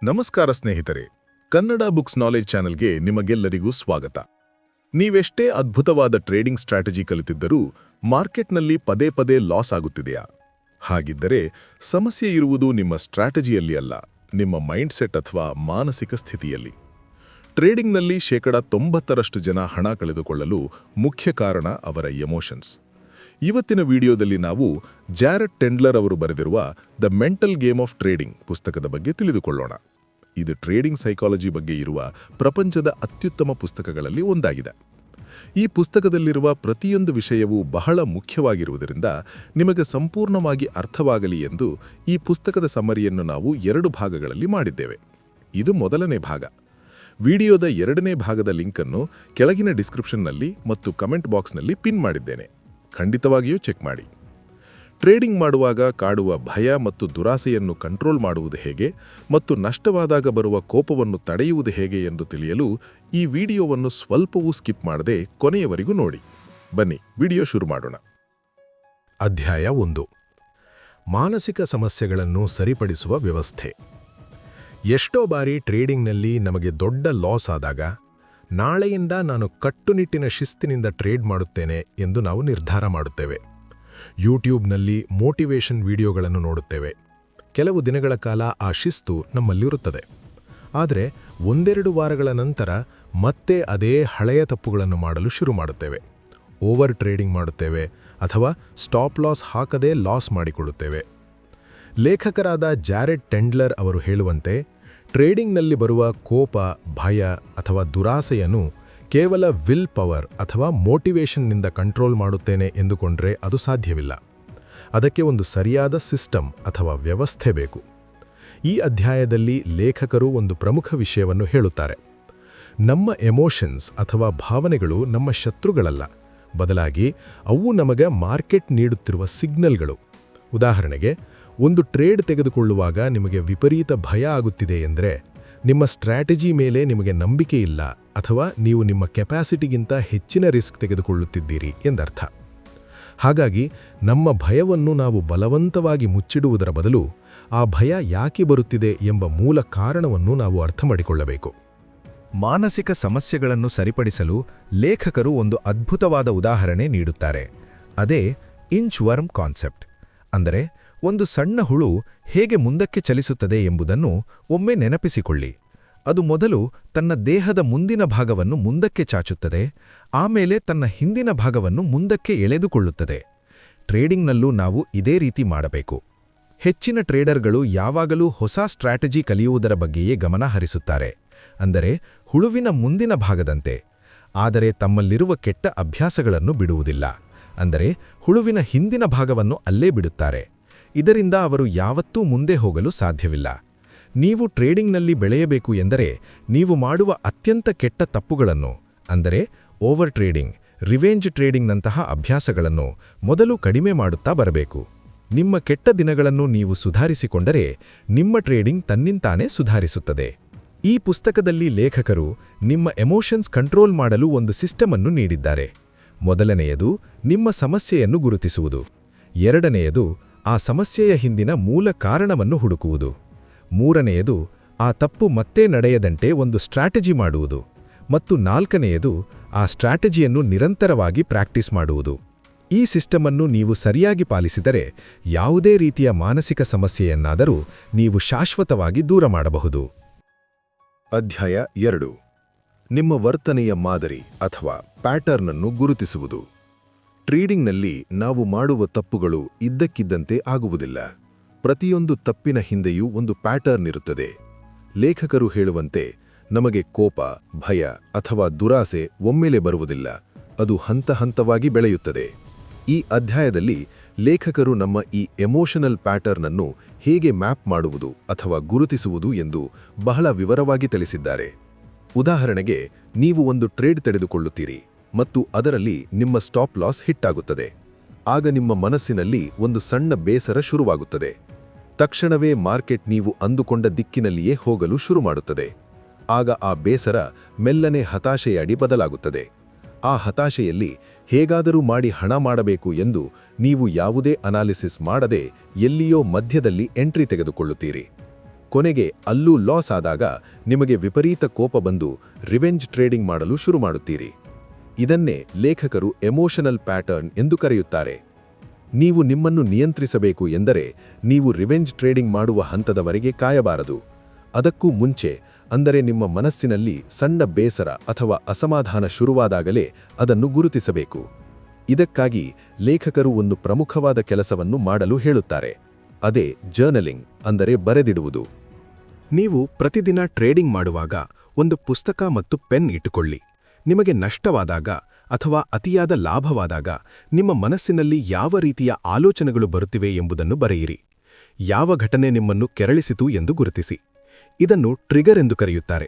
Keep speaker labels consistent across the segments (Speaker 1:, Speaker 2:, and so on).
Speaker 1: ನಮಸ್ಕಾರ ಸ್ನೇಹಿತರೆ, Kannada books knowledge ಚಾನೆಲ್ಗೆ ನಿಮಗೆಲ್ಲರಿಗೂ ಸ್ವಾಗತ. ನೀವೆಷ್ಟೇ ಅದ್ಭುತವಾದ ಟ್ರೇಡಿಂಗ್ ಸ್ಟ್ರಾಟಜಿ ಕಲಿತಿದ್ದರೂ ಮಾರ್ಕೆಟ್ನಲ್ಲಿ ಪದೇ ಪದೇ ಲಾಸ್ ಆಗುತ್ತಿದೆಯಾ? ಹಾಗಿದ್ದರೆ ಸಮಸ್ಯೆ ಇರುವುದು ನಿಮ್ಮ ಸ್ಟ್ರಾಟಜಿಯಲ್ಲಿ ಅಲ್ಲ, ನಿಮ್ಮ ಮೈಂಡ್ಸೆಟ್ ಅಥವಾ ಮಾನಸಿಕ ಸ್ಥಿತಿಯಲ್ಲಿ. ಟ್ರೇಡಿಂಗ್ನಲ್ಲಿ 90% ಜನ ಹಣ ಕಳೆದುಕೊಳ್ಳಲು ಮುಖ್ಯ ಕಾರಣ ಅವರ ಎಮೋಷನ್ಸ್. ಇವತ್ತಿನ ವಿಡಿಯೋದಲ್ಲಿ ನಾವು ಜಾರೆಟ್ ಟೆಂಡ್ಲರ್ ಅವರು ಬರೆದಿರುವ the mental game of trading ಪುಸ್ತಕದ ಬಗ್ಗೆ ತಿಳಿದುಕೊಳ್ಳೋಣ. ಇದು ಟ್ರೇಡಿಂಗ್ ಸೈಕಾಲಜಿ ಬಗ್ಗೆ ಇರುವ ಪ್ರಪಂಚದ ಅತ್ಯುತ್ತಮ ಪುಸ್ತಕಗಳಲ್ಲಿ ಒಂದಾಗಿದೆ. ಈ ಪುಸ್ತಕದಲ್ಲಿರುವ ಪ್ರತಿಯೊಂದು ವಿಷಯವೂ ಬಹಳ ಮುಖ್ಯವಾಗಿರುವುದರಿಂದ ನಿಮಗೆ ಸಂಪೂರ್ಣವಾಗಿ ಅರ್ಥವಾಗಲಿ ಎಂದು ಈ ಪುಸ್ತಕದ ಸಮ್ಮರಿಯನ್ನು ನಾವು 2 ಭಾಗಗಳಲ್ಲಿ ಮಾಡಿದ್ದೇವೆ. ಇದು ಮೊದಲನೇ ಭಾಗ. ವಿಡಿಯೋದ 2ನೇ ಭಾಗದ ಲಿಂಕನ್ನು ಕೆಳಗಿನ ಡಿಸ್ಕ್ರಿಪ್ಷನ್ನಲ್ಲಿ ಮತ್ತು ಕಮೆಂಟ್ ಬಾಕ್ಸ್ನಲ್ಲಿ ಪಿನ್ ಮಾಡಿದ್ದೇನೆ. ಖಂಡಿತವಾಗಿಯೂ ಚೆಕ್ ಮಾಡಿ. ಟ್ರೇಡಿಂಗ್ ಮಾಡುವಾಗ ಕಾಡುವ ಭಯ ಮತ್ತು ದುರಾಸೆಯನ್ನು ಕಂಟ್ರೋಲ್ ಮಾಡುವುದು ಹೇಗೆ ಮತ್ತು ನಷ್ಟವಾದಾಗ ಬರುವ ಕೋಪವನ್ನು ತಡೆಯುವುದು ಹೇಗೆ ಎಂದು ತಿಳಿಯಲು ಈ ವಿಡಿಯೋವನ್ನು ಸ್ವಲ್ಪವೂ ಸ್ಕಿಪ್ ಮಾಡದೆ ಕೊನೆಯವರೆಗೂ ನೋಡಿ. ಬನ್ನಿ ವಿಡಿಯೋ ಶುರು ಮಾಡೋಣ. ಅಧ್ಯಾಯ 1. ಮಾನಸಿಕ ಸಮಸ್ಯೆಗಳನ್ನು ಸರಿಪಡಿಸುವ ವ್ಯವಸ್ಥೆ. ಎಷ್ಟೋ ಬಾರಿ ಟ್ರೇಡಿಂಗ್ನಲ್ಲಿ ನಮಗೆ ದೊಡ್ಡ ಲಾಸ್ ಆದಾಗ ನಾಳೆಯಿಂದ ನಾನು ಕಟ್ಟುನಿಟ್ಟಿನ ಶಿಸ್ತಿನಿಂದ ಟ್ರೇಡ್ ಮಾಡುತ್ತೇನೆ ಎಂದು ನಾವು ನಿರ್ಧಾರ ಮಾಡುತ್ತೇವೆ. ಯೂಟ್ಯೂಬ್ನಲ್ಲಿ ಮೋಟಿವೇಶನ್ ವಿಡಿಯೋಗಳನ್ನು ನೋಡುತ್ತೇವೆ. ಕೆಲವು ದಿನಗಳ ಕಾಲ ಆ ಶಿಸ್ತು ನಮ್ಮಲ್ಲಿರುತ್ತದೆ. ಆದರೆ 1-2 ವಾರಗಳ ನಂತರ ಮತ್ತೆ ಅದೇ ಹಳೆಯ ತಪ್ಪುಗಳನ್ನು ಮಾಡಲು ಶುರು ಮಾಡುತ್ತೇವೆ. ಓವರ್ ಟ್ರೇಡಿಂಗ್ ಮಾಡುತ್ತೇವೆ ಅಥವಾ ಸ್ಟಾಪ್ ಲಾಸ್ ಹಾಕದೇ ಲಾಸ್ ಮಾಡಿಕೊಳ್ಳುತ್ತೇವೆ. ಲೇಖಕರಾದ ಜಾರೆಟ್ ಟೆಂಡ್ಲರ್ ಅವರು ಹೇಳುವಂತೆ, ಟ್ರೇಡಿಂಗ್ನಲ್ಲಿ ಬರುವ ಕೋಪ, ಭಯ ಅಥವಾ ದುರಾಸೆಯನ್ನು ಕೇವಲ ವಿಲ್ ಪವರ್ ಅಥವಾ ಮೋಟಿವೇಶನ್ನಿಂದ ಕಂಟ್ರೋಲ್ ಮಾಡುತ್ತೇನೆ ಎಂದುಕೊಂಡ್ರೆ ಅದು ಸಾಧ್ಯವಿಲ್ಲ. ಅದಕ್ಕೆ ಒಂದು ಸರಿಯಾದ ಸಿಸ್ಟಮ್ ಅಥವಾ ವ್ಯವಸ್ಥೆ ಬೇಕು. ಈ ಅಧ್ಯಾಯದಲ್ಲಿ ಲೇಖಕರು ಒಂದು ಪ್ರಮುಖ ವಿಷಯವನ್ನು ಹೇಳುತ್ತಾರೆ. ನಮ್ಮ ಎಮೋಷನ್ಸ್ ಅಥವಾ ಭಾವನೆಗಳು ನಮ್ಮ ಶತ್ರುಗಳಲ್ಲ, ಬದಲಾಗಿ ಅವು ನಮಗೆ ಮಾರ್ಕೆಟ್ ನೀಡುತ್ತಿರುವ ಸಿಗ್ನಲ್ಗಳು. ಉದಾಹರಣೆಗೆ, ಒಂದು ಟ್ರೇಡ್ ತೆಗೆದುಕೊಳ್ಳುವಾಗ ನಿಮಗೆ ವಿಪರೀತ ಭಯ ಆಗುತ್ತಿದೆ ಎಂದರೆ ನಿಮ್ಮ ಸ್ಟ್ರಾಟಜಿ ಮೇಲೆ ನಿಮಗೆ ನಂಬಿಕೆ ಇಲ್ಲ ಅಥವಾ ನೀವು ನಿಮ್ಮ ಕೆಪಾಸಿಟಿಗಿಂತ ಹೆಚ್ಚಿನ ರಿಸ್ಕ್ ತೆಗೆದುಕೊಳ್ಳುತ್ತಿದ್ದೀರಿ ಎಂದರ್ಥ. ಹಾಗಾಗಿ ನಮ್ಮ ಭಯವನ್ನು ನಾವು ಬಲವಂತವಾಗಿ ಮುಚ್ಚಿಡುವುದರ ಬದಲು ಆ ಭಯ ಯಾಕೆ ಬರುತ್ತಿದೆ ಎಂಬ ಮೂಲ ಕಾರಣವನ್ನು ನಾವು ಅರ್ಥ ಮಾಡಿಕೊಳ್ಳಬೇಕು.
Speaker 2: ಮಾನಸಿಕ ಸಮಸ್ಯೆಗಳನ್ನು ಸರಿಪಡಿಸಲು ಲೇಖಕರು ಒಂದು ಅದ್ಭುತವಾದ ಉದಾಹರಣೆ ನೀಡುತ್ತಾರೆ. ಅದೇ ಇಂಚ್ ವರ್ಮ್ ಕಾನ್ಸೆಪ್ಟ್. ಅಂದರೆ, ಒಂದು ಸಣ್ಣ ಹುಳು ಹೇಗೆ ಮುಂದಕ್ಕೆ ಚಲಿಸುತ್ತದೆ ಎಂಬುದನ್ನು ಒಮ್ಮೆ ನೆನಪಿಸಿಕೊಳ್ಳಿ. ಅದು ಮೊದಲು ತನ್ನ ದೇಹದ ಮುಂದಿನ ಭಾಗವನ್ನು ಮುಂದಕ್ಕೆ ಚಾಚುತ್ತದೆ, ಆಮೇಲೆ ತನ್ನ ಹಿಂದಿನ ಭಾಗವನ್ನು ಮುಂದಕ್ಕೆ ಎಳೆದುಕೊಳ್ಳುತ್ತದೆ. ಟ್ರೇಡಿಂಗ್ನಲ್ಲೂ ನಾವು ಇದೇ ರೀತಿ ಮಾಡಬೇಕು. ಹೆಚ್ಚಿನ ಟ್ರೇಡರ್ಗಳು ಯಾವಾಗಲೂ ಹೊಸ ಸ್ಟ್ರಾಟಜಿ ಕಲಿಯುವುದರ ಬಗ್ಗೆಯೇ ಗಮನ ಹರಿಸುತ್ತಾರೆ, ಅಂದರೆ ಹುಳುವಿನ ಮುಂದಿನ ಭಾಗದಂತೆ. ಆದರೆ ತಮ್ಮಲ್ಲಿರುವ ಕೆಟ್ಟ ಅಭ್ಯಾಸಗಳನ್ನು ಬಿಡುವುದಿಲ್ಲ, ಅಂದರೆ ಹುಳುವಿನ ಹಿಂದಿನ ಭಾಗವನ್ನು ಅಲ್ಲೇ ಬಿಡುತ್ತಾರೆ. ಇದರಿಂದ ಅವರು ಯಾವತ್ತೂ ಮುಂದೆ ಹೋಗಲು ಸಾಧ್ಯವಿಲ್ಲ. ನೀವು ಟ್ರೇಡಿಂಗ್ನಲ್ಲಿ ಬೆಳೆಯಬೇಕು ಎಂದರೆ ನೀವು ಮಾಡುವ ಅತ್ಯಂತ ಕೆಟ್ಟ ತಪ್ಪುಗಳನ್ನು, ಅಂದರೆ ಓವರ್ ಟ್ರೇಡಿಂಗ್, ರಿವೆಂಜ್ ಟ್ರೇಡಿಂಗ್ನಂತಹ ಅಭ್ಯಾಸಗಳನ್ನು ಮೊದಲು ಕಡಿಮೆ ಮಾಡುತ್ತಾ ಬರಬೇಕು. ನಿಮ್ಮ ಕೆಟ್ಟ ದಿನಗಳನ್ನು ನೀವು ಸುಧಾರಿಸಿಕೊಂಡರೆ ನಿಮ್ಮ ಟ್ರೇಡಿಂಗ್ ತನ್ನಿಂತಾನೇ ಸುಧಾರಿಸುತ್ತದೆ. ಈ ಪುಸ್ತಕದಲ್ಲಿ ಲೇಖಕರು ನಿಮ್ಮ ಎಮೋಷನ್ಸ್ ಕಂಟ್ರೋಲ್ ಮಾಡಲು ಒಂದು ಸಿಸ್ಟಮ್ ಅನ್ನು ನೀಡಿದ್ದಾರೆ. ಮೊದಲನೆಯದು ನಿಮ್ಮ ಸಮಸ್ಯೆಯನ್ನು ಗುರುತಿಸುವುದು. ಎರಡನೆಯದು ಆ ಸಮಸ್ಯೆಯ ಹಿಂದಿನ ಮೂಲ ಕಾರಣವನ್ನು ಹುಡುಕುವುದು. ಮೂರನೆಯದು ಆ ತಪ್ಪು ಮತ್ತೆ ನಡೆಯದಂತೆ ಒಂದು ಸ್ಟ್ರಾಟಜಿ ಮಾಡುವುದು. ಮತ್ತು ನಾಲ್ಕನೆಯದು ಆ ಸ್ಟ್ರಾಟಜಿಯನ್ನು ನಿರಂತರವಾಗಿ ಪ್ರಾಕ್ಟೀಸ್ ಮಾಡುವುದು. ಈ ಸಿಸ್ಟಮನ್ನು ನೀವು ಸರಿಯಾಗಿ ಪಾಲಿಸಿದರೆ ಯಾವುದೇ ರೀತಿಯ ಮಾನಸಿಕ ಸಮಸ್ಯೆಯನ್ನಾದರೂ ನೀವು ಶಾಶ್ವತವಾಗಿ ದೂರ ಮಾಡಬಹುದು.
Speaker 1: ಅಧ್ಯಾಯ 2. ನಿಮ್ಮ ವರ್ತನೆಯ ಮಾದರಿ ಅಥವಾ ಪ್ಯಾಟರ್ನ್ ಅನ್ನು ಗುರುತಿಸುವುದು. ಟ್ರೇಡಿಂಗ್ನಲ್ಲಿ ನಾವು ಮಾಡುವ ತಪ್ಪುಗಳು ಇದ್ದಕ್ಕಿದ್ದಂತೆ ಆಗುವುದಿಲ್ಲ. ಪ್ರತಿಯೊಂದು ತಪ್ಪಿನ ಹಿಂದೆಯೂ ಒಂದು ಪ್ಯಾಟರ್ನ್ ಇರುತ್ತದೆ. ಲೇಖಕರು ಹೇಳುವಂತೆ, ನಮಗೆ ಕೋಪ, ಭಯ ಅಥವಾ ದುರಾಸೆ ಒಮ್ಮೆಲೆ ಬರುವುದಿಲ್ಲ, ಅದು ಹಂತ ಹಂತವಾಗಿ ಬೆಳೆಯುತ್ತದೆ. ಈ ಅಧ್ಯಾಯದಲ್ಲಿ ಲೇಖಕರು ನಮ್ಮ ಈ ಎಮೋಷನಲ್ ಪ್ಯಾಟರ್ನ್ ಅನ್ನು ಹೇಗೆ ಮ್ಯಾಪ್ ಮಾಡುವುದು ಅಥವಾ ಗುರುತಿಸುವುದು ಎಂದು ಬಹಳ ವಿವರವಾಗಿ ತಿಳಿಸಿದ್ದಾರೆ. ಉದಾಹರಣೆಗೆ, ನೀವು ಒಂದು ಟ್ರೇಡ್ ತೆಗೆದುಕೊಳ್ಳುತ್ತೀರಿ ಮತ್ತು ಅದರಲ್ಲಿ ನಿಮ್ಮ ಸ್ಟಾಪ್ ಲಾಸ್ ಹಿಟ್ ಆಗುತ್ತದೆ. ಆಗ ನಿಮ್ಮ ಮನಸ್ಸಿನಲ್ಲಿ ಒಂದು ಸಣ್ಣ ಬೇಸರ ಶುರುವಾಗುತ್ತದೆ. ತಕ್ಷಣವೇ ಮಾರ್ಕೆಟ್ ನೀವು ಅಂದುಕೊಂಡ ದಿಕ್ಕಿನಲ್ಲಿಯೇ ಹೋಗಲು ಶುರು ಮಾಡುತ್ತದೆ. ಆಗ ಆ ಬೇಸರ ಮೆಲ್ಲನೆ ಹತಾಶೆಯಾಗಿ ಬದಲಾಗುತ್ತದೆ. ಆ ಹತಾಶೆಯಲ್ಲಿ ಹೇಗಾದರೂ ಮಾಡಿ ಹಣ ಮಾಡಬೇಕು ಎಂದು ನೀವು ಯಾವುದೇ ಅನಾಲಿಸಿಸ್ ಮಾಡದೆ ಎಲ್ಲಿಯೋ ಮಧ್ಯದಲ್ಲಿ ಎಂಟ್ರಿ ತೆಗೆದುಕೊಳ್ಳುತ್ತೀರಿ.
Speaker 2: ಕೊನೆಗೆ ಅಲ್ಲೂ ಲಾಸ್ ಆದಾಗ ನಿಮಗೆ ವಿಪರೀತ ಕೋಪ ಬಂದು ರಿವೆಂಜ್ ಟ್ರೇಡಿಂಗ್ ಮಾಡಲು ಶುರು ಮಾಡುತ್ತೀರಿ. ಇದನ್ನೇ ಲೇಖಕರು ಎಮೋಷನಲ್ ಪ್ಯಾಟರ್ನ್ ಎಂದು ಕರೆಯುತ್ತಾರೆ. ನೀವು ನಿಮ್ಮನ್ನು ನಿಯಂತ್ರಿಸಬೇಕು ಎಂದರೆ ನೀವು ರಿವೆಂಜ್ ಟ್ರೇಡಿಂಗ್ ಮಾಡುವ ಹಂತದವರೆಗೆ ಕಾಯಬಾರದು. ಅದಕ್ಕೂ ಮುಂಚೆ, ಅಂದರೆ ನಿಮ್ಮ ಮನಸ್ಸಿನಲ್ಲಿ ಸಣ್ಣ ಬೇಸರ ಅಥವಾ ಅಸಮಾಧಾನ ಶುರುವಾದಾಗಲೇ ಅದನ್ನು ಗುರುತಿಸಬೇಕು. ಇದಕ್ಕಾಗಿ ಲೇಖಕರು ಒಂದು ಪ್ರಮುಖವಾದ ಕೆಲಸವನ್ನು ಮಾಡಲು ಹೇಳುತ್ತಾರೆ. ಅದೇ ಜರ್ನಲಿಂಗ್, ಅಂದರೆ ಬರೆದಿಡುವುದು. ನೀವು ಪ್ರತಿದಿನ ಟ್ರೇಡಿಂಗ್ ಮಾಡುವಾಗ ಒಂದು ಪುಸ್ತಕ ಮತ್ತು ಪೆನ್ ಇಟ್ಟುಕೊಳ್ಳಿ. ನಿಮಗೆ ನಷ್ಟವಾದಾಗ ಅಥವಾ ಅತಿಯಾದ ಲಾಭವಾದಾಗ ನಿಮ್ಮ ಮನಸ್ಸಿನಲ್ಲಿ ಯಾವ ರೀತಿಯ ಆಲೋಚನೆಗಳು ಬರುತ್ತಿವೆ ಎಂಬುದನ್ನು ಬರೆಯಿರಿ. ಯಾವ ಘಟನೆ ನಿಮ್ಮನ್ನು ಕೆರಳಿಸಿತು ಎಂದು ಗುರುತಿಸಿ. ಇದನ್ನು ಟ್ರಿಗರ್ ಎಂದು ಕರೆಯುತ್ತಾರೆ.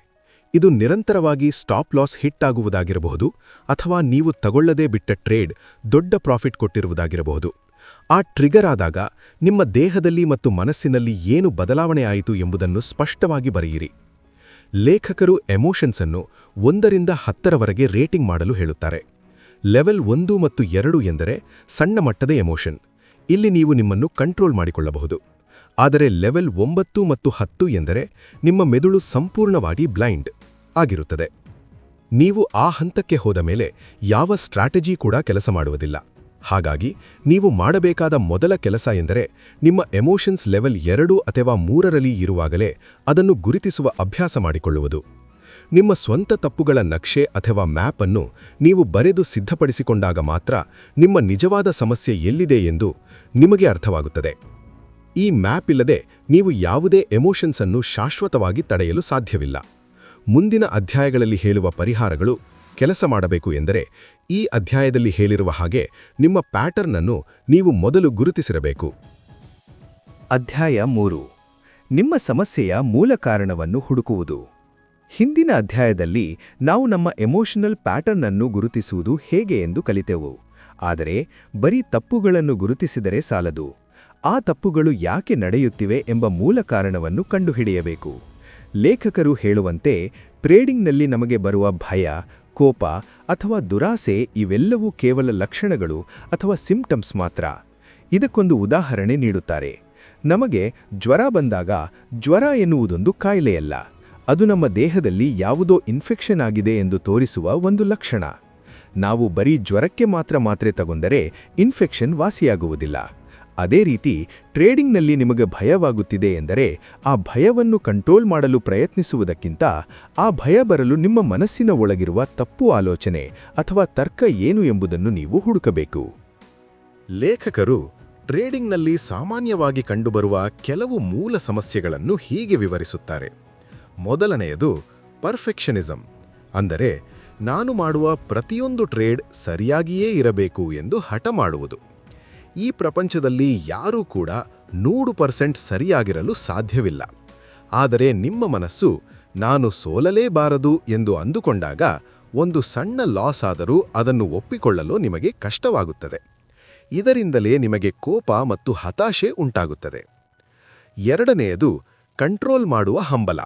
Speaker 2: ಇದು ನಿರಂತರವಾಗಿ ಸ್ಟಾಪ್ ಲಾಸ್ ಹಿಟ್ ಆಗುವುದಾಗಿರಬಹುದು ಅಥವಾ ನೀವು ತಗೊಳ್ಳದೇ ಬಿಟ್ಟ ಟ್ರೇಡ್ ದೊಡ್ಡ ಪ್ರಾಫಿಟ್ ಕೊಟ್ಟಿರುವುದಾಗಿರಬಹುದು. ಆ ಟ್ರಿಗರ್ ಆದಾಗ ನಿಮ್ಮ ದೇಹದಲ್ಲಿ ಮತ್ತು ಮನಸ್ಸಿನಲ್ಲಿ ಏನು ಬದಲಾವಣೆ ಆಯಿತು ಎಂಬುದನ್ನು ಸ್ಪಷ್ಟವಾಗಿ ಬರೆಯಿರಿ. ಲೇಖಕರು ಎಮೋಷನ್ಸ್ ಅನ್ನು 1ರಿಂದ 10ರವರೆಗೆ ರೇಟಿಂಗ್ ಮಾಡಲು ಹೇಳುತ್ತಾರೆ. ಲೆವೆಲ್ 1 ಮತ್ತು 2 ಎಂದರೆ ಸಣ್ಣ ಮಟ್ಟದ ಎಮೋಷನ್. ಇಲ್ಲಿ ನೀವು ನಿಮ್ಮನ್ನು ಕಂಟ್ರೋಲ್ ಮಾಡಿಕೊಳ್ಳಬಹುದು. ಆದರೆ ಲೆವೆಲ್ 9 ಮತ್ತು 10 ಎಂದರೆ ನಿಮ್ಮ ಮೆದುಳು ಸಂಪೂರ್ಣವಾಗಿ ಬ್ಲೈಂಡ್ ಆಗಿರುತ್ತದೆ. ನೀವು ಆ ಹಂತಕ್ಕೆ ಹೋದ ಮೇಲೆ ಯಾವ ಸ್ಟ್ರಾಟಜಿ ಕೂಡ ಕೆಲಸ ಮಾಡುವುದಿಲ್ಲ. ಹಾಗಾಗಿ ನೀವು ಮಾಡಬೇಕಾದ ಮೊದಲ ಕೆಲಸ ಎಂದರೆ ನಿಮ್ಮ ಎಮೋಷನ್ಸ್ ಲೆವೆಲ್ 2 ಅಥವಾ 3ರಲ್ಲಿ ಇರುವಾಗಲೇ ಅದನ್ನು ಗುರುತಿಸುವ ಅಭ್ಯಾಸ ಮಾಡಿಕೊಳ್ಳುವುದು. ನಿಮ್ಮ ಸ್ವಂತ ತಪ್ಪುಗಳ ನಕ್ಷೆ ಅಥವಾ ಮ್ಯಾಪ್ ಅನ್ನು ನೀವು ಬರೆದು ಸಿದ್ಧಪಡಿಸಿಕೊಂಡಾಗ ಮಾತ್ರ ನಿಮ್ಮ ನಿಜವಾದ ಸಮಸ್ಯೆ ಎಲ್ಲಿದೆ ಎಂದು ನಿಮಗೆ ಅರ್ಥವಾಗುತ್ತದೆ. ಈ ಮ್ಯಾಪ್ ಇಲ್ಲದೆ ನೀವು ಯಾವುದೇ ಎಮೋಷನ್ಸ್ ಅನ್ನು ಶಾಶ್ವತವಾಗಿ ತಡೆಯಲು ಸಾಧ್ಯವಿಲ್ಲ. ಮುಂದಿನ ಅಧ್ಯಾಯಗಳಲ್ಲಿ ಹೇಳುವ ಪರಿಹಾರಗಳು ಕೆಲಸ ಮಾಡಬೇಕು ಎಂದರೆ ಈ ಅಧ್ಯಾಯದಲ್ಲಿ ಹೇಳಿರುವ ಹಾಗೆ ನಿಮ್ಮ ಪ್ಯಾಟರ್ನ್ ಅನ್ನು ನೀವು ಮೊದಲು ಗುರುತಿಸಿರಬೇಕು.
Speaker 3: ಅಧ್ಯಾಯ 3. ನಿಮ್ಮ ಸಮಸ್ಯೆಯ ಮೂಲ ಕಾರಣವನ್ನು ಹುಡುಕುವುದು. ಹಿಂದಿನ ಅಧ್ಯಾಯದಲ್ಲಿ ನಾವು ನಮ್ಮ ಎಮೋಷನಲ್ ಪ್ಯಾಟರ್ನ್ ಅನ್ನು ಗುರುತಿಸುವುದು ಹೇಗೆ ಎಂದು ಕಲಿತೆವು. ಆದರೆ ಬರೀ ತಪ್ಪುಗಳನ್ನು ಗುರುತಿಸಿದರೆ ಸಾಲದು. ಆ ತಪ್ಪುಗಳು ಯಾಕೆ ನಡೆಯುತ್ತಿವೆ ಎಂಬ ಮೂಲ ಕಾರಣವನ್ನು ಕಂಡುಹಿಡಿಯಬೇಕು. ಲೇಖಕರು ಹೇಳುವಂತೆ ಟ್ರೇಡಿಂಗ್ನಲ್ಲಿ ನಮಗೆ ಬರುವ ಭಯ, ಕೋಪ ಅಥವಾ ದುರಾಸೆ ಇವೆಲ್ಲವೂ ಕೇವಲ ಲಕ್ಷಣಗಳು ಅಥವಾ ಸಿಂಪ್ಟಮ್ಸ್ ಮಾತ್ರ. ಇದಕ್ಕೊಂದು ಉದಾಹರಣೆ ನೀಡುತ್ತಾರೆ. ನಮಗೆ ಜ್ವರ ಬಂದಾಗ ಜ್ವರ ಎನ್ನುವುದೊಂದು ಕಾಯಿಲೆಯಲ್ಲ. ಅದು ನಮ್ಮ ದೇಹದಲ್ಲಿ ಯಾವುದೋ ಇನ್ಫೆಕ್ಷನ್ ಆಗಿದೆ ಎಂದು ತೋರಿಸುವ ಒಂದು ಲಕ್ಷಣ. ನಾವು ಬರೀ ಜ್ವರಕ್ಕೆ ಮಾತ್ರೆ ತಗೊಂಡರೆ ಇನ್ಫೆಕ್ಷನ್ ವಾಸಿಯಾಗುವುದಿಲ್ಲ. ಅದೇ ರೀತಿ ಟ್ರೇಡಿಂಗ್ನಲ್ಲಿ ನಿಮಗೆ ಭಯವಾಗುತ್ತಿದೆ ಎಂದರೆ ಆ ಭಯವನ್ನು ಕಂಟ್ರೋಲ್ ಮಾಡಲು ಪ್ರಯತ್ನಿಸುವುದಕ್ಕಿಂತ ಆ ಭಯ ಬರಲು ನಿಮ್ಮ ಮನಸ್ಸಿನ ಒಳಗಿರುವ ತಪ್ಪು ಆಲೋಚನೆ ಅಥವಾ ತರ್ಕ ಏನು ಎಂಬುದನ್ನು ನೀವು ಹುಡುಕಬೇಕು.
Speaker 2: ಲೇಖಕರು ಟ್ರೇಡಿಂಗ್ನಲ್ಲಿ ಸಾಮಾನ್ಯವಾಗಿ ಕಂಡುಬರುವ ಕೆಲವು ಮೂಲ ಸಮಸ್ಯೆಗಳನ್ನು ಹೀಗೆ ವಿವರಿಸುತ್ತಾರೆ. ಮೊದಲನೆಯದು ಪರ್ಫೆಕ್ಷನಿಸಮ್, ಅಂದರೆ ನಾನು ಮಾಡುವ ಪ್ರತಿಯೊಂದು ಟ್ರೇಡ್ ಸರಿಯಾಗಿಯೇ ಇರಬೇಕು ಎಂದು ಹಠ ಮಾಡುವುದು. ಈ ಪ್ರಪಂಚದಲ್ಲಿ ಯಾರೂ ಕೂಡ 100% ಸರಿಯಾಗಿರಲು ಸಾಧ್ಯವಿಲ್ಲ. ಆದರೆ ನಿಮ್ಮ ಮನಸ್ಸು ನಾನು ಸೋಲಲೇಬಾರದು ಎಂದು ಅಂದುಕೊಂಡಾಗ ಒಂದು ಸಣ್ಣ ಲಾಸ್ ಆದರೂ ಅದನ್ನು ಒಪ್ಪಿಕೊಳ್ಳಲು ನಿಮಗೆ ಕಷ್ಟವಾಗುತ್ತದೆ. ಇದರಿಂದಲೇ ನಿಮಗೆ ಕೋಪ ಮತ್ತು ಹತಾಶೆ ಉಂಟಾಗುತ್ತದೆ. ಎರಡನೆಯದು ಕಂಟ್ರೋಲ್ ಮಾಡುವ ಹಂಬಲ.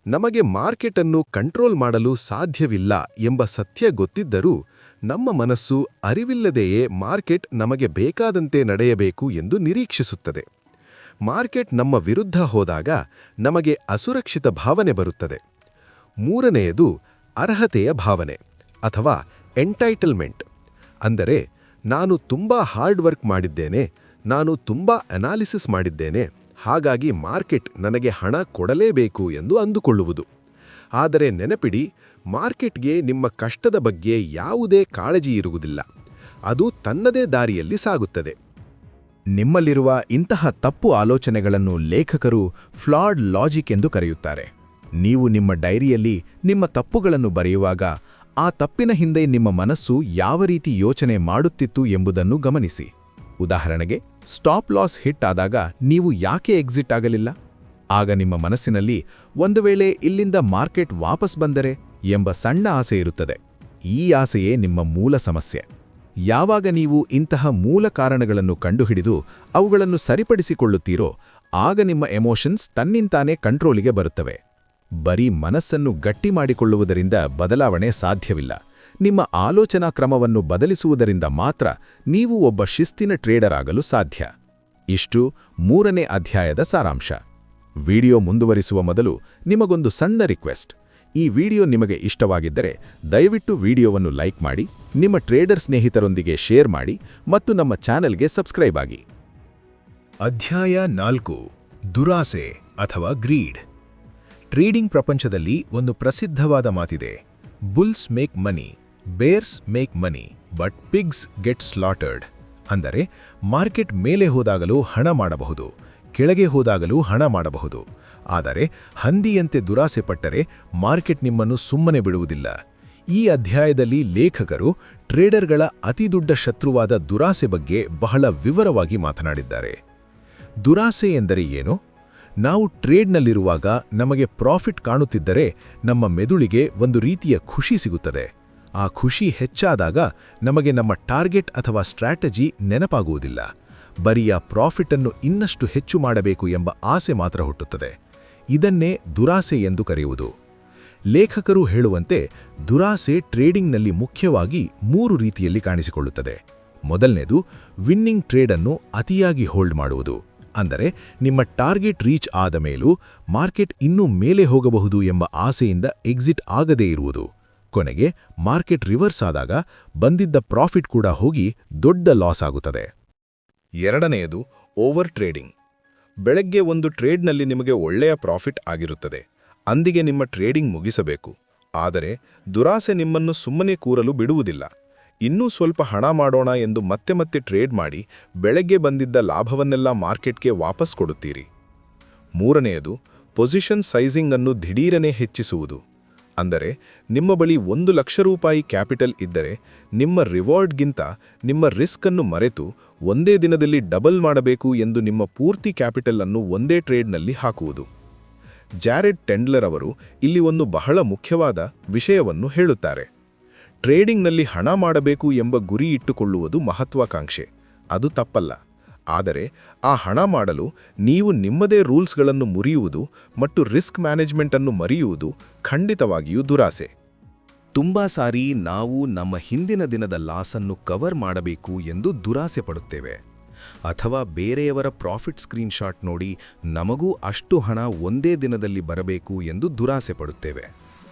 Speaker 2: ನಮಗೆ ಮಾರ್ಕೆಟ್ ಅನ್ನು ಕಂಟ್ರೋಲ್ ಮಾಡಲು ಸಾಧ್ಯವಿಲ್ಲ ಎಂಬ ಸತ್ಯ ಗೊತ್ತಿದ್ದರೂ ನಮ್ಮ ಮನಸ್ಸು ಅರಿವಿಲ್ಲದೆಯೇ ಮಾರ್ಕೆಟ್ ನಮಗೆ ಬೇಕಾದಂತೆ ನಡೆಯಬೇಕು ಎಂದು ನಿರೀಕ್ಷಿಸುತ್ತದೆ. ಮಾರ್ಕೆಟ್ ನಮ್ಮ ವಿರುದ್ಧ ಹೋದಾಗ ನಮಗೆ ಅಸುರಕ್ಷಿತ ಭಾವನೆ ಬರುತ್ತದೆ. ಮೂರನೆಯದು ಅರ್ಹತೆಯ ಭಾವನೆ ಅಥವಾ ಎಂಟೈಟಲ್ಮೆಂಟ್. ಅಂದರೆ ನಾನು ತುಂಬಾ ಹಾರ್ಡ್ ವರ್ಕ್ ಮಾಡಿದ್ದೇನೆ, ನಾನು ತುಂಬಾ ಅನಾಲಿಸಿಸ್ ಮಾಡಿದ್ದೇನೆ, ಹಾಗಾಗಿ ಮಾರ್ಕೆಟ್ ನನಗೆ ಹಣ ಕೊಡಲೇಬೇಕು ಎಂದು ಅಂದುಕೊಳ್ಳುವುದು. ಆದರೆ ನೆನಪಿಡಿ, ಮಾರ್ಕೆಟ್ಗೆ ನಿಮ್ಮ ಕಷ್ಟದ ಬಗ್ಗೆ ಯಾವುದೇ ಕಾಳಜಿ ಇರುವುದಿಲ್ಲ. ಅದು ತನ್ನದೇ ದಾರಿಯಲ್ಲಿ ಸಾಗುತ್ತದೆ.
Speaker 3: ನಿಮ್ಮಲ್ಲಿರುವ ಇಂತಹ ತಪ್ಪು ಆಲೋಚನೆಗಳನ್ನು ಲೇಖಕರು ಫ್ಲಾಡ್ ಲಾಜಿಕ್ ಎಂದು ಕರೆಯುತ್ತಾರೆ. ನೀವು ನಿಮ್ಮ ಡೈರಿಯಲ್ಲಿ ನಿಮ್ಮ ತಪ್ಪುಗಳನ್ನು ಬರೆಯುವಾಗ ಆ ತಪ್ಪಿನ ಹಿಂದೆ ನಿಮ್ಮ ಮನಸ್ಸು ಯಾವ ರೀತಿ ಯೋಚನೆ ಮಾಡುತ್ತಿತ್ತು ಎಂಬುದನ್ನು ಗಮನಿಸಿ. ಉದಾಹರಣೆಗೆ, ಸ್ಟಾಪ್ ಲಾಸ್ ಹಿಟ್ ಆದಾಗ ನೀವು ಯಾಕೆ ಎಕ್ಸಿಟ್ ಆಗಲಿಲ್ಲ? ಆಗ ನಿಮ್ಮ ಮನಸ್ಸಿನಲ್ಲಿ ಒಂದು ವೇಳೆ ಇಲ್ಲಿಂದ ಮಾರ್ಕೆಟ್ ವಾಪಸ್ ಬಂದರೆ ಎಂಬ ಸಣ್ಣ ಆಸೆ ಇರುತ್ತದೆ. ಈ ಆಸೆಯೇ ನಿಮ್ಮ ಮೂಲ ಸಮಸ್ಯೆ. ಯಾವಾಗ ನೀವು ಇಂತಹ ಮೂಲ ಕಾರಣಗಳನ್ನು ಕಂಡುಹಿಡಿದು ಅವುಗಳನ್ನು ಸರಿಪಡಿಸಿಕೊಳ್ಳುತ್ತೀರೋ ಆಗ ನಿಮ್ಮ ಎಮೋಷನ್ಸ್ ತನ್ನಿಂತಾನೇ ಕಂಟ್ರೋಲಿಗೆ ಬರುತ್ತವೆ. ಬರೀ ಮನಸ್ಸನ್ನು ಗಟ್ಟಿ ಮಾಡಿಕೊಳ್ಳುವುದರಿಂದ ಬದಲಾವಣೆ ಸಾಧ್ಯವಿಲ್ಲ. ನಿಮ್ಮ ಆಲೋಚನಾ ಕ್ರಮವನ್ನು ಬದಲಿಸುವುದರಿಂದ ಮಾತ್ರ ನೀವು ಒಬ್ಬ ಶಿಸ್ತಿನ ಟ್ರೇಡರ್ ಆಗಲು ಸಾಧ್ಯ. ಇಷ್ಟು 3ನೇ ಅಧ್ಯಾಯದ ಸಾರಾಂಶ.
Speaker 2: ವಿಡಿಯೋ ಮುಂದುವರಿಸುವ ಮೊದಲು ನಿಮಗೊಂದು ಸಣ್ಣ ರಿಕ್ವೆಸ್ಟ್. ಈ ವಿಡಿಯೋ ನಿಮಗೆ ಇಷ್ಟವಾಗಿದ್ದರೆ ದಯವಿಟ್ಟು ವಿಡಿಯೋವನ್ನು ಲೈಕ್ ಮಾಡಿ, ನಿಮ್ಮ ಟ್ರೇಡರ್ ಸ್ನೇಹಿತರೊಂದಿಗೆ ಶೇರ್ ಮಾಡಿ ಮತ್ತು ನಮ್ಮ ಚಾನೆಲ್ಗೆ ಸಬ್ಸ್ಕ್ರೈಬ್ ಆಗಿ.
Speaker 1: ಅಧ್ಯಾಯ 4. ದುರಾಸೆ ಅಥವಾ ಗ್ರೀಡ್. ಟ್ರೇಡಿಂಗ್ ಪ್ರಪಂಚದಲ್ಲಿ ಒಂದು ಪ್ರಸಿದ್ಧವಾದ ಮಾತಿದೆ: bulls make money, bears make money, but pigs get slaughtered. ಅಂದರೆ ಮಾರ್ಕೆಟ್ ಮೇಲೆ ಹೋದಾಗಲೂ ಹಣ ಮಾಡಬಹುದು, ಕೆಳಗೆ ಹೋದಾಗಲೂ ಹಣ ಮಾಡಬಹುದು. ಆದರೆ ಹಂದಿಯಂತೆ ದುರಾಸೆ ಪಟ್ಟರೆ ಮಾರ್ಕೆಟ್ ನಿಮ್ಮನ್ನು ಸುಮ್ಮನೆ ಬಿಡುವುದಿಲ್ಲ. ಈ ಅಧ್ಯಾಯದಲ್ಲಿ ಲೇಖಕರು ಟ್ರೇಡರ್ಗಳ ಅತಿದೊಡ್ಡ ಶತ್ರುವಾದ ದುರಾಸೆ ಬಗ್ಗೆ ಬಹಳ ವಿವರವಾಗಿ ಮಾತನಾಡಿದ್ದಾರೆ. ದುರಾಸೆ ಎಂದರೆ ಏನು? ನಾವು ಟ್ರೇಡ್ನಲ್ಲಿರುವಾಗ ನಮಗೆ ಪ್ರಾಫಿಟ್ ಕಾಣುತ್ತಿದ್ದರೆ ನಮ್ಮ ಮೆದುಳಿಗೆ ಒಂದು ರೀತಿಯ ಖುಷಿ ಸಿಗುತ್ತದೆ. ಆ ಖುಷಿ ಹೆಚ್ಚಾದಾಗ ನಮಗೆ ನಮ್ಮ ಟಾರ್ಗೆಟ್ ಅಥವಾ ಸ್ಟ್ರಾಟಜಿ ನೆನಪಾಗುವುದಿಲ್ಲ. ಬರೀ ಆ ಪ್ರಾಫಿಟನ್ನು ಇನ್ನಷ್ಟು ಹೆಚ್ಚು ಮಾಡಬೇಕು ಎಂಬ ಆಸೆ ಮಾತ್ರ ಹುಟ್ಟುತ್ತದೆ. ಇದನ್ನೇ ದುರಾಸೆ ಎಂದು ಕರೆಯುವುದು. ಲೇಖಕರು ಹೇಳುವಂತೆ ದುರಾಸೆ ಟ್ರೇಡಿಂಗ್ನಲ್ಲಿ ಮುಖ್ಯವಾಗಿ 3 ರೀತಿಯಲ್ಲಿ ಕಾಣಿಸಿಕೊಳ್ಳುತ್ತದೆ. ಮೊದಲನೇದು, ವಿನ್ನಿಂಗ್ ಟ್ರೇಡನ್ನು ಅತಿಯಾಗಿ ಹೋಲ್ಡ್ ಮಾಡುವುದು. ಅಂದರೆ ನಿಮ್ಮ ಟಾರ್ಗೆಟ್ ರೀಚ್ ಆದ ಮೇಲೂ ಮಾರ್ಕೆಟ್ ಇನ್ನೂ ಮೇಲೆ ಹೋಗಬಹುದು ಎಂಬ ಆಸೆಯಿಂದ ಎಕ್ಸಿಟ್ ಆಗದೇ ಇರುವುದು. ಕೊನೆಗೆ ಮಾರ್ಕೆಟ್ ರಿವರ್ಸ್ ಆದಾಗ ಬಂದಿದ್ದ ಪ್ರಾಫಿಟ್ ಕೂಡ ಹೋಗಿ ದೊಡ್ಡ ಲಾಸ್ ಆಗುತ್ತದೆ. ಎರಡನೆಯದು, ಓವರ್ ಟ್ರೇಡಿಂಗ್. ಬೆಳಗ್ಗೆ ಒಂದು ಟ್ರೇಡ್ನಲ್ಲಿ ನಿಮಗೆ ಒಳ್ಳೆಯ ಪ್ರಾಫಿಟ್ ಆಗಿರುತ್ತದೆ. ಅಂದಿಗೆ ನಿಮ್ಮ ಟ್ರೇಡಿಂಗ್ ಮುಗಿಸಬೇಕು. ಆದರೆ ದುರಾಸೆ ನಿಮ್ಮನ್ನು ಸುಮ್ಮನೆ ಕೂರಲು ಬಿಡುವುದಿಲ್ಲ. ಇನ್ನೂ ಸ್ವಲ್ಪ ಹಣ ಮಾಡೋಣ ಎಂದು ಮತ್ತೆ ಮತ್ತೆ ಟ್ರೇಡ್ ಮಾಡಿ ಬೆಳಗ್ಗೆ ಬಂದಿದ್ದ ಲಾಭವನ್ನೆಲ್ಲ ಮಾರ್ಕೆಟ್ಗೆ ವಾಪಸ್ ಕೊಡುತ್ತೀರಿ. ಮೂರನೆಯದು, ಪೊಸಿಷನ್ ಸೈಜಿಂಗ್ ಅನ್ನು ದಿಢೀರನೆ ಹೆಚ್ಚಿಸುವುದು. ಅಂದರೆ ನಿಮ್ಮ ಬಳಿ 1 ಲಕ್ಷ ರೂಪಾಯಿ ಕ್ಯಾಪಿಟಲ್ ಇದ್ದರೆ ನಿಮ್ಮ ರಿವಾರ್ಡ್ಗಿಂತ ನಿಮ್ಮ ರಿಸ್ಕ್ ಅನ್ನು ಮರೆತು ಒಂದೇ ದಿನದಲ್ಲಿ ಡಬಲ್ ಮಾಡಬೇಕು ಎಂದು ನಿಮ್ಮ ಪೂರ್ತಿ ಕ್ಯಾಪಿಟಲ್ ಅನ್ನು ಒಂದೇ ಟ್ರೇಡ್ನಲ್ಲಿ ಹಾಕುವುದು. ಜಾರೆಡ್ ಟೆಂಡ್ಲರ್ ಅವರು ಇಲ್ಲಿ ಒಂದು ಬಹಳ ಮುಖ್ಯವಾದ ವಿಷಯವನ್ನು ಹೇಳುತ್ತಾರೆ. ಟ್ರೇಡಿಂಗ್ನಲ್ಲಿ ಹಣ ಮಾಡಬೇಕು ಎಂಬ ಗುರಿ ಇಟ್ಟುಕೊಳ್ಳುವುದು ಮಹತ್ವಾಕಾಂಕ್ಷೆ. ಅದು ತಪ್ಪಲ್ಲ. ಆದರೆ ಆ ಹಣ ಮಾಡಲು ನೀವು ನಿಮ್ಮದೇ ರೂಲ್ಸ್ಗಳನ್ನು ಮುರಿಯುವುದು ಮತ್ತು ರಿಸ್ಕ್ ಮ್ಯಾನೇಜ್ಮೆಂಟನ್ನು ಮರೆಯುವುದು ಖಂಡಿತವಾಗಿಯೂ ದುರಾಸೆ.
Speaker 2: ತುಂಬಾ ಸಾರಿ ನಾವು ನಮ್ಮ ಹಿಂದಿನ ದಿನದ ಲಾಸನ್ನು ಕವರ್ ಮಾಡಬೇಕು ಎಂದು ದುರಾಸೆ ಪಡುತ್ತೇವೆ. ಅಥವಾ ಬೇರೆಯವರ ಪ್ರಾಫಿಟ್ ಸ್ಕ್ರೀನ್ಶಾಟ್ ನೋಡಿ ನಮಗೂ ಅಷ್ಟು ಹಣ ಒಂದೇ ದಿನದಲ್ಲಿ ಬರಬೇಕು ಎಂದು ದುರಾಸೆ ಪಡುತ್ತೇವೆ.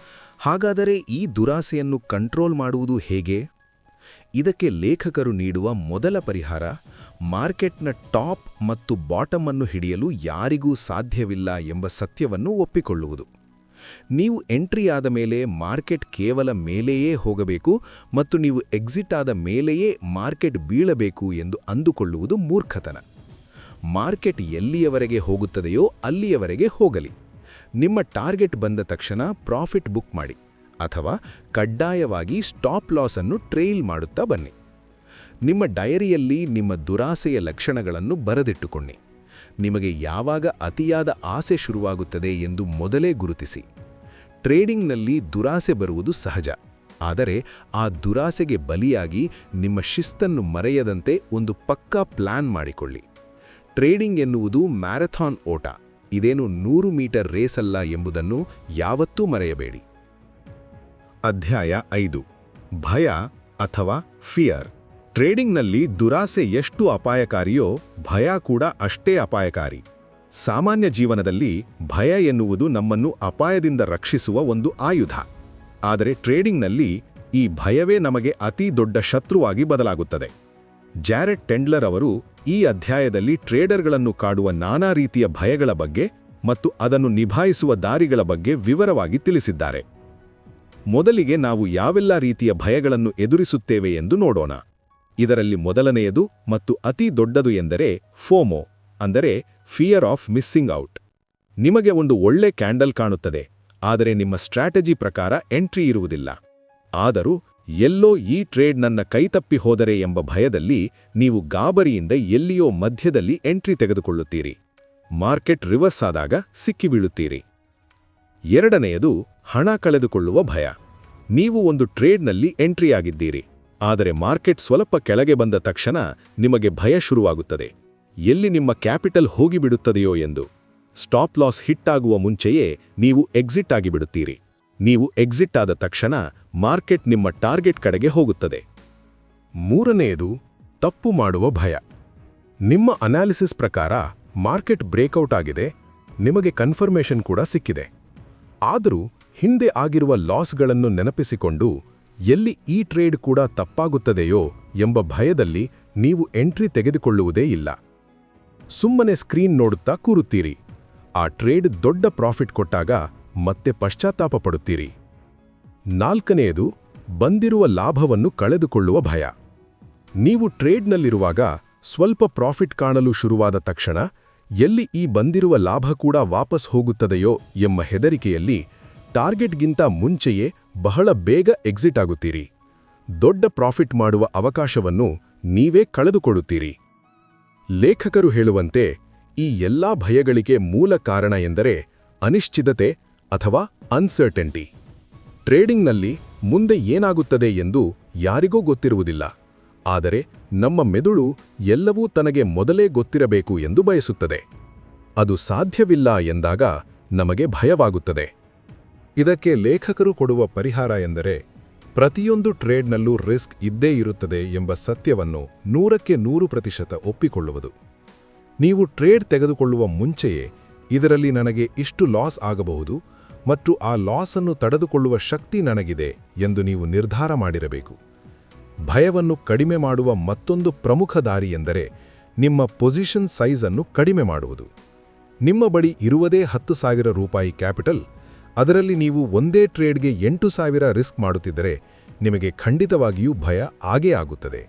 Speaker 2: ಹಾಗಾದರೆ ಈ ದುರಾಸೆಯನ್ನು ಕಂಟ್ರೋಲ್ ಮಾಡುವುದು ಹೇಗೆ? ಇದಕ್ಕೆ ಲೇಖಕರು ನೀಡುವ ಮೊದಲ ಪರಿಹಾರ, ಮಾರ್ಕೆಟ್ನ ಟಾಪ್ ಮತ್ತು ಬಾಟಮ್ ಅನ್ನು ಹಿಡಿಯಲು ಯಾರಿಗೂ ಸಾಧ್ಯವಿಲ್ಲ ಎಂಬ ಸತ್ಯವನ್ನು ಒಪ್ಪಿಕೊಳ್ಳುವುದು. ನೀವು ಎಂಟ್ರಿ ಆದ ಮೇಲೆ ಮಾರ್ಕೆಟ್ ಕೇವಲ ಮೇಲೆಯೇ ಹೋಗಬೇಕು ಮತ್ತು ನೀವು ಎಕ್ಸಿಟ್ ಆದ ಮೇಲೆಯೇ ಮಾರ್ಕೆಟ್ ಬೀಳಬೇಕು ಎಂದು ಅಂದುಕೊಳ್ಳುವುದು ಮೂರ್ಖತನ. ಮಾರ್ಕೆಟ್ ಎಲ್ಲಿಯವರೆಗೆ ಹೋಗುತ್ತದೆಯೋ ಅಲ್ಲಿಯವರೆಗೆ ಹೋಗಲಿ. ನಿಮ್ಮ ಟಾರ್ಗೆಟ್ ಬಂದ ತಕ್ಷಣ ಪ್ರಾಫಿಟ್ ಬುಕ್ ಮಾಡಿ, ಅಥವಾ ಕಡ್ಡಾಯವಾಗಿ ಸ್ಟಾಪ್ ಲಾಸ್ ಅನ್ನು ಟ್ರೇಲ್ ಮಾಡುತ್ತಾ ಬನ್ನಿ. ನಿಮ್ಮ ಡಯರಿಯಲ್ಲಿ ನಿಮ್ಮ ದುರಾಸೆಯ ಲಕ್ಷಣಗಳನ್ನು ಬರೆದಿಟ್ಟುಕೊಳ್ಳಿ. ನಿಮಗೆ ಯಾವಾಗ ಅತಿಯಾದ ಆಸೆ ಶುರುವಾಗುತ್ತದೆ ಎಂದು ಮೊದಲೇ ಗುರುತಿಸಿ. ಟ್ರೇಡಿಂಗ್ನಲ್ಲಿ ದುರಾಸೆ ಬರುವುದು ಸಹಜ. ಆದರೆ ಆ ದುರಾಸೆಗೆ ಬಲಿಯಾಗಿ ನಿಮ್ಮ ಶಿಸ್ತನ್ನು ಮರೆಯದಂತೆ ಒಂದು ಪಕ್ಕಾ ಪ್ಲಾನ್ ಮಾಡಿಕೊಳ್ಳಿ. ಟ್ರೇಡಿಂಗ್ ಎನ್ನುವುದು ಮ್ಯಾರಥಾನ್ ಓಟ, ಇದೇನು 100 ಮೀಟರ್ ರೇಸ್ ಅಲ್ಲ ಎಂಬುದನ್ನು ಯಾವತ್ತೂ ಮರೆಯಬೇಡಿ.
Speaker 1: ಅಧ್ಯಾಯ 5. ಭಯ ಅಥವಾ ಫಿಯರ್. ಟ್ರೇಡಿಂಗ್ನಲ್ಲಿ ದುರಾಸೆ ಎಷ್ಟು ಅಪಾಯಕಾರಿಯೋ ಭಯ ಕೂಡ ಅಷ್ಟೇ ಅಪಾಯಕಾರಿ. ಸಾಮಾನ್ಯ ಜೀವನದಲ್ಲಿ ಭಯ ಎನ್ನುವುದು ನಮ್ಮನ್ನು ಅಪಾಯದಿಂದ ರಕ್ಷಿಸುವ ಒಂದು ಆಯುಧ. ಆದರೆ ಟ್ರೇಡಿಂಗ್ನಲ್ಲಿ ಈ ಭಯವೇ ನಮಗೆ ಅತಿ ದೊಡ್ಡ ಶತ್ರುವಾಗಿ ಬದಲಾಗುತ್ತದೆ. ಜಾರೆಡ್ ಟೆಂಡ್ಲರ್ ಅವರು ಈ ಅಧ್ಯಾಯದಲ್ಲಿ ಟ್ರೇಡರ್ಗಳನ್ನು ಕಾಡುವ ನಾನಾ ರೀತಿಯ ಭಯಗಳ ಬಗ್ಗೆ ಮತ್ತು ಅದನ್ನು ನಿಭಾಯಿಸುವ ದಾರಿಗಳ ಬಗ್ಗೆ ವಿವರವಾಗಿ ತಿಳಿಸಿದ್ದಾರೆ. ಮೊದಲಿಗೆ ನಾವು ಯಾವೆಲ್ಲ ರೀತಿಯ ಭಯಗಳನ್ನು ಎದುರಿಸುತ್ತೇವೆ ಎಂದು ನೋಡೋಣ. ಇದರಲ್ಲಿ ಮೊದಲನೆಯದು ಮತ್ತು ಅತಿ ದೊಡ್ಡದು ಎಂದರೆ ಫೋಮೋ, ಅಂದರೆ ಫಿಯರ್ ಆಫ್ ಮಿಸ್ಸಿಂಗ್ ಔಟ್. ನಿಮಗೆ ಒಂದು ಒಳ್ಳೆ ಕ್ಯಾಂಡಲ್ ಕಾಣುತ್ತದೆ, ಆದರೆ ನಿಮ್ಮ ಸ್ಟ್ರಾಟಜಿ ಪ್ರಕಾರ ಎಂಟ್ರಿ ಇರುವುದಿಲ್ಲ. ಆದರೂ ಎಲ್ಲೋ ಈ ಟ್ರೇಡ್ ನನ್ನ ಕೈತಪ್ಪಿ ಹೋದರೆ ಎಂಬ ಭಯದಲ್ಲಿ ನೀವು ಗಾಬರಿಯಿಂದ ಎಲ್ಲಿಯೋ ಮಧ್ಯದಲ್ಲಿ ಎಂಟ್ರಿ ತೆಗೆದುಕೊಳ್ಳುತ್ತೀರಿ. ಮಾರ್ಕೆಟ್ ರಿವರ್ಸ್ ಆದಾಗ ಸಿಕ್ಕಿಬೀಳುತ್ತೀರಿ. ಎರಡನೆಯದು ಹಣ ಕಳೆದುಕೊಳ್ಳುವ ಭಯ. ನೀವು ಒಂದು ಟ್ರೇಡ್ನಲ್ಲಿ ಎಂಟ್ರಿಯಾಗಿದ್ದೀರಿ, ಆದರೆ ಮಾರ್ಕೆಟ್ ಸ್ವಲ್ಪ ಕೆಳಗೆ ಬಂದ ತಕ್ಷಣ ನಿಮಗೆ ಭಯ ಶುರುವಾಗುತ್ತದೆ. ಎಲ್ಲಿ ನಿಮ್ಮ ಕ್ಯಾಪಿಟಲ್ ಹೋಗಿಬಿಡುತ್ತದೆಯೋ ಎಂದು. ಸ್ಟಾಪ್ ಲಾಸ್ ಹಿಟ್ ಆಗುವ ಮುಂಚೆಯೇ ನೀವು ಎಕ್ಸಿಟ್ ಆಗಿಬಿಡುತ್ತೀರಿ. ನೀವು ಎಕ್ಸಿಟ್ ಆದ ತಕ್ಷಣ ಮಾರ್ಕೆಟ್ ನಿಮ್ಮ ಟಾರ್ಗೆಟ್ ಕಡೆಗೆ ಹೋಗುತ್ತದೆ. ಮೂರನೆಯದು ತಪ್ಪು ಮಾಡುವ ಭಯ. ನಿಮ್ಮ ಅನಾಲಿಸಿಸ್ ಪ್ರಕಾರ ಮಾರ್ಕೆಟ್ ಬ್ರೇಕೌಟ್ ಆಗಿದೆ, ನಿಮಗೆ ಕನ್ಫರ್ಮೇಷನ್ ಕೂಡ ಸಿಕ್ಕಿದೆ. ಆದರೂ ಹಿಂದೆ ಆಗಿರುವ ಲಾಸ್ಗಳನ್ನು ನೆನಪಿಸಿಕೊಂಡು ಎಲ್ಲಿ ಈ ಟ್ರೇಡ್ ಕೂಡ ತಪ್ಪಾಗುತ್ತದೆಯೋ ಎಂಬ ಭಯದಲ್ಲಿ ನೀವು ಎಂಟ್ರಿ ತೆಗೆದುಕೊಳ್ಳುವುದೇ ಇಲ್ಲ. ಸುಮ್ಮನೆ ಸ್ಕ್ರೀನ್ ನೋಡುತ್ತಾ ಕೂರುತ್ತೀರಿ. ಆ ಟ್ರೇಡ್ ದೊಡ್ಡ ಪ್ರಾಫಿಟ್ ಕೊಟ್ಟಾಗ ಮತ್ತೆ ಪಶ್ಚಾತ್ತಾಪ ಪಡುತ್ತೀರಿ. 4ನೇದು ಬಂದಿರುವ ಲಾಭವನ್ನು ಕಳೆದುಕೊಳ್ಳುವ ಭಯ. ನೀವು ಟ್ರೇಡ್ನಲ್ಲಿರುವಾಗ ಸ್ವಲ್ಪ ಪ್ರಾಫಿಟ್ ಕಾಣಲು ಶುರುವಾದ ತಕ್ಷಣ ಎಲ್ಲಿ ಈ ಬಂದಿರುವ ಲಾಭ ಕೂಡ ವಾಪಸ್ ಹೋಗುತ್ತದೆಯೋ ಎಂಬ ಹೆದರಿಕೆಯಲ್ಲಿ ಟಾರ್ಗೆಟ್ಗಿಂತ ಮುಂಚೆಯೇ ಬಹಳ ಬೇಗ ಎಕ್ಸಿಟ್ ಆಗುತ್ತೀರಿ. ದೊಡ್ಡ ಪ್ರಾಫಿಟ್ ಮಾಡುವ ಅವಕಾಶವನ್ನು ನೀವೇ ಕಳೆದುಕೊಳ್ಳುತ್ತೀರಿ. ಲೇಖಕರು ಹೇಳುವಂತೆ ಈ ಎಲ್ಲಾ ಭಯಗಳಿಗೆ ಮೂಲ ಕಾರಣ ಎಂದರೆ ಅನಿಶ್ಚಿತತೆ ಅಥವಾ ಅನ್ಸರ್ಟೆಂಟಿ. ಟ್ರೇಡಿಂಗ್ನಲ್ಲಿ ಮುಂದೆ ಏನಾಗುತ್ತದೆ ಎಂದು ಯಾರಿಗೂ ಗೊತ್ತಿರುವುದಿಲ್ಲ. ಆದರೆ ನಮ್ಮ ಮೆದುಳು ಎಲ್ಲವೂ ತನಗೆ ಮೊದಲೇ ಗೊತ್ತಿರಬೇಕು ಎಂದು ಬಯಸುತ್ತದೆ. ಅದು ಸಾಧ್ಯವಿಲ್ಲ ಎಂದಾಗ ನಮಗೆ ಭಯವಾಗುತ್ತದೆ. ಇದಕ್ಕೆ ಲೇಖಕರು ಕೊಡುವ ಪರಿಹಾರ ಎಂದರೆ ಪ್ರತಿಯೊಂದು ಟ್ರೇಡ್ನಲ್ಲೂ ರಿಸ್ಕ್ ಇದ್ದೇ ಇರುತ್ತದೆ ಎಂಬ ಸತ್ಯವನ್ನು 100% ಒಪ್ಪಿಕೊಳ್ಳುವುದು. ನೀವು ಟ್ರೇಡ್ ತೆಗೆದುಕೊಳ್ಳುವ ಮುಂಚೆಯೇ ಇದರಲ್ಲಿ ನನಗೆ ಇಷ್ಟು ಲಾಸ್ ಆಗಬಹುದು ಮತ್ತು ಆ ಲಾಸನ್ನು ತಡೆದುಕೊಳ್ಳುವ ಶಕ್ತಿ ನನಗಿದೆ ಎಂದು ನೀವು ನಿರ್ಧಾರ ಮಾಡಿರಬೇಕು. ಭಯವನ್ನು ಕಡಿಮೆ ಮಾಡುವ ಮತ್ತೊಂದು ಪ್ರಮುಖ ದಾರಿ ಎಂದರೆ ನಿಮ್ಮ ಪೊಸಿಷನ್ ಸೈಜ್ ಅನ್ನು ಕಡಿಮೆ ಮಾಡುವುದು. ನಿಮ್ಮ ಬಳಿ ಇರುವುದೇ 10,000 ರೂಪಾಯಿ ಕ್ಯಾಪಿಟಲ್, ಅದರಲ್ಲಿ ನೀವು ಒಂದೇ ಟ್ರೇಡ್ಗೆ 8,000 ರಿಸ್ಕ್ ಮಾಡುತ್ತಿದ್ದರೆ ನಿಮಗೆ ಖಂಡಿತವಾಗಿಯೂ ಭಯ ಆಗೇ ಆಗುತ್ತದೆ.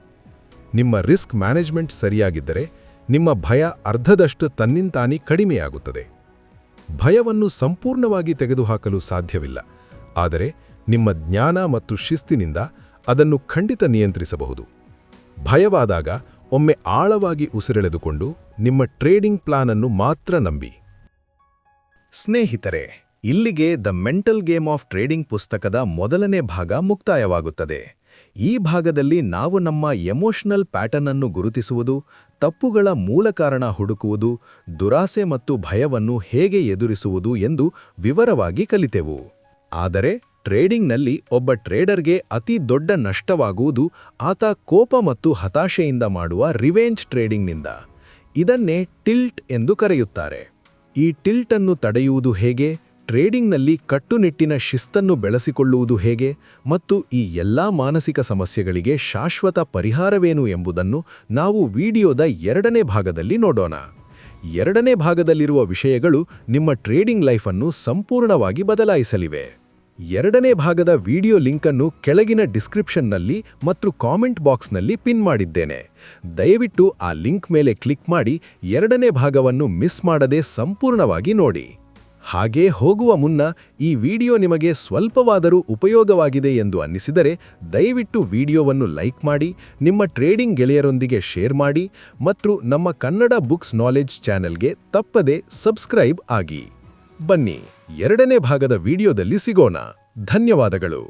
Speaker 1: ನಿಮ್ಮ ರಿಸ್ಕ್ ಮ್ಯಾನೇಜ್ಮೆಂಟ್ ಸರಿಯಾಗಿದ್ದರೆ ನಿಮ್ಮ ಭಯ ಅರ್ಧದಷ್ಟು ತನ್ನಿಂತಾನೇ ಕಡಿಮೆಯಾಗುತ್ತದೆ. ಭಯವನ್ನು ಸಂಪೂರ್ಣವಾಗಿ ತೆಗೆದುಹಾಕಲು ಸಾಧ್ಯವಿಲ್ಲ, ಆದರೆ ನಿಮ್ಮ ಜ್ಞಾನ ಮತ್ತು ಶಿಸ್ತಿನಿಂದ ಅದನ್ನು ಖಂಡಿತ ನಿಯಂತ್ರಿಸಬಹುದು. ಭಯವಾದಾಗ ಒಮ್ಮೆ ಆಳವಾಗಿ ಉಸಿರೆಳೆದುಕೊಂಡು ನಿಮ್ಮ ಟ್ರೇಡಿಂಗ್ ಪ್ಲಾನ್ ಅನ್ನು ಮಾತ್ರ ನಂಬಿ. ಸ್ನೇಹಿತರೆ, ಇಲ್ಲಿಗೆ the mental game of trading ಪುಸ್ತಕದ ಮೊದಲನೇ ಭಾಗ ಮುಕ್ತಾಯವಾಗುತ್ತದೆ. ಈ ಭಾಗದಲ್ಲಿ ನಾವು ನಮ್ಮ ಎಮೋಷನಲ್ ಪ್ಯಾಟರ್ನ್ ಅನ್ನು ಗುರುತಿಸುವುದು, ತಪ್ಪುಗಳ ಮೂಲ ಕಾರಣ ಹುಡುಕುವುದು, ದುರಾಸೆ ಮತ್ತು ಭಯವನ್ನು ಹೇಗೆ ಎದುರಿಸುವುದು ಎಂದು ವಿವರವಾಗಿ ಕಲಿತೆವು. ಆದರೆ ಟ್ರೇಡಿಂಗ್ನಲ್ಲಿ ಒಬ್ಬ ಟ್ರೇಡರ್ಗೆ ಅತಿ ದೊಡ್ಡ ನಷ್ಟವಾಗುವುದು ಆತ ಕೋಪ ಮತ್ತು ಹತಾಶೆಯಿಂದ ಮಾಡುವ ರಿವೆಂಜ್ ಟ್ರೇಡಿಂಗ್ನಿಂದ. ಇದನ್ನೇ ಟಿಲ್ಟ್ ಎಂದು ಕರೆಯುತ್ತಾರೆ. ಈ ಟಿಲ್ಟ್ ಅನ್ನು ತಡೆಯುವುದು ಹೇಗೆ, ಟ್ರೇಡಿಂಗ್ನಲ್ಲಿ ಕಟ್ಟುನಿಟ್ಟಿನ ಶಿಸ್ತನ್ನು ಬೆಳೆಸಿಕೊಳ್ಳುವುದು ಹೇಗೆ ಮತ್ತು ಈ ಎಲ್ಲಾ ಮಾನಸಿಕ ಸಮಸ್ಯೆಗಳಿಗೆ ಶಾಶ್ವತ ಪರಿಹಾರವೇನು ಎಂಬುದನ್ನು ನಾವು ವಿಡಿಯೋದ 2ನೇ ಭಾಗದಲ್ಲಿ ನೋಡೋಣ. 2ನೇ ಭಾಗದಲ್ಲಿರುವ ವಿಷಯಗಳು ನಿಮ್ಮ ಟ್ರೇಡಿಂಗ್ ಲೈಫ್ ಅನ್ನು ಸಂಪೂರ್ಣವಾಗಿ ಬದಲಾಯಿಸಲಿವೆ. 2ನೇ ಭಾಗದ ವಿಡಿಯೋ ಲಿಂಕ್ ಅನ್ನು ಕೆಳಗಿನ ಡಿಸ್ಕ್ರಿಪ್ಷನ್ನಲ್ಲಿ ಮತ್ತು ಕಾಮೆಂಟ್ ಬಾಕ್ಸ್ನಲ್ಲಿ ಪಿನ್ ಮಾಡಿದ್ದೇನೆ. ದಯವಿಟ್ಟು ಆ ಲಿಂಕ್ ಮೇಲೆ ಕ್ಲಿಕ್ ಮಾಡಿ 2ನೇ ಭಾಗವನ್ನು ಮಿಸ್ ಮಾಡದೆ ಸಂಪೂರ್ಣವಾಗಿ ನೋಡಿ. ಹಾಗೇ ಹೋಗುವ ಮುನ್ನ ಈ ವಿಡಿಯೋ ನಿಮಗೆ ಸ್ವಲ್ಪವಾದರೂ ಉಪಯೋಗವಾಗಿದೆ ಎಂದು ಅನ್ನಿಸಿದರೆ ದಯವಿಟ್ಟು ವಿಡಿಯೋವನ್ನು ಲೈಕ್ ಮಾಡಿ, ನಿಮ್ಮ ಟ್ರೇಡಿಂಗ್ ಗೆಳೆಯರೊಂದಿಗೆ ಶೇರ್ ಮಾಡಿ ಮತ್ತು ನಮ್ಮ ಕನ್ನಡ ಬುಕ್ಸ್ ನಾಲೆಡ್ಜ್ ಚಾನೆಲ್ಗೆ ತಪ್ಪದೆ ಸಬ್ಸ್ಕ್ರೈಬ್ ಆಗಿ. ಬನ್ನಿ 2ನೇ ಭಾಗದ ವಿಡಿಯೋದಲ್ಲಿ ಸಿಗೋಣ. ಧನ್ಯವಾದಗಳು.